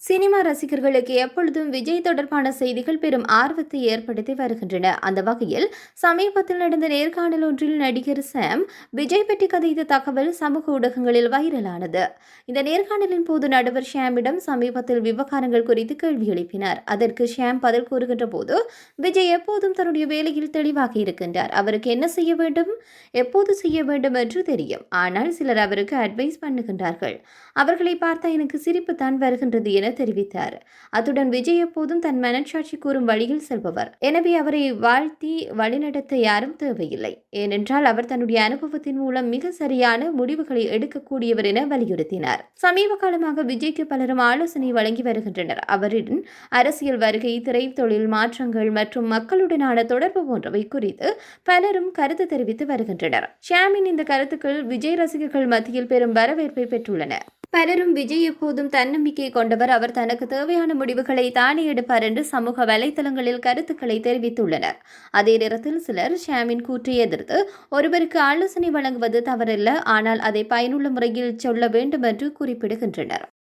Cinema ரசிகர்களுக்கு எப்பொழுதும் விஜய் தொடர்பான செய்திகள் பெரும் ஆர்வத்தை ஏற்படுத்தி வருகின்றன. அந்த வகையில் சமீபத்தில் நடந்த நேர்காணல் ஒன்றில் நடிகர் சாம் விஜய் பற்றி கதைத்த தகவல் சமூக ஊடகங்களில் வைரலானது. இந்த நேர்காணலின் போது நடுவர் ஷாமிடம் சமீபத்தில் விவகாரங்கள் குறித்து கேள்வி எழுப்பினார். அதற்கு ஷாம் பதில் கூறுகின்ற போது, விஜய் எப்போதும் தன்னுடைய வேலையில் தெளிவாக இருக்கின்றார். அவருக்கு என்ன செய்ய வேண்டும், எப்போது செய்ய வேண்டும் என்று தெரியும். ஆனால் சிலர் அவருக்கு அட்வைஸ் பண்ணுகின்றார்கள். அவர்களை பார்த்தா எனக்கு சிரிப்புத்தான் வருகின்றது என தெரிவித்தார். அத்துடன் விஜய் எப்போதும் தன் மனச்சாட்சி கூறும் வழியில் செல்பவர். எனவே அவரை வாழ்த்தி வழிநடத்த யாரும் தேவையில்லை. ஏனென்றால் அவர் தன்னுடைய அனுபவத்தின் மூலம் மிக சரியான முடிவுகளை எடுக்கக்கூடியவர் என வலியுறுத்தினார். சமீப காலமாக விஜய்க்கு பலரும் ஆலோசனை வழங்கி வருகின்றனர். அவரின் அரசியல் வருகை, திரைத்தொழில் மாற்றங்கள் மற்றும் மக்களுடனான தொடர்பு போன்றவை குறித்து பலரும் கருத்து தெரிவித்து வருகின்றனர். ஷாமின் இந்த கருத்துக்கள் விஜய் ரசிகர்கள் மத்தியில் பெரும் வரவேற்பை பெற்றுள்ளன. பலரும் விஜய் எப்போதும் தன்னம்பிக்கை கொண்டவர், அவர் தனக்கு தேவையான முடிவுகளை தானே எடுப்பார் என்று சமூக வலைதளங்களில் கருத்துக்களை தெரிவித்துள்ளனர். அதே நேரத்தில் சிலர் ஷாமின் கூற்றை எதிர்த்து ஒருவருக்கு ஆலோசனை வழங்குவது தவறல்ல, ஆனால் அதை பயனுள்ள முறையில் சொல்ல வேண்டும் என்று குறிப்பிடுகின்றனர்.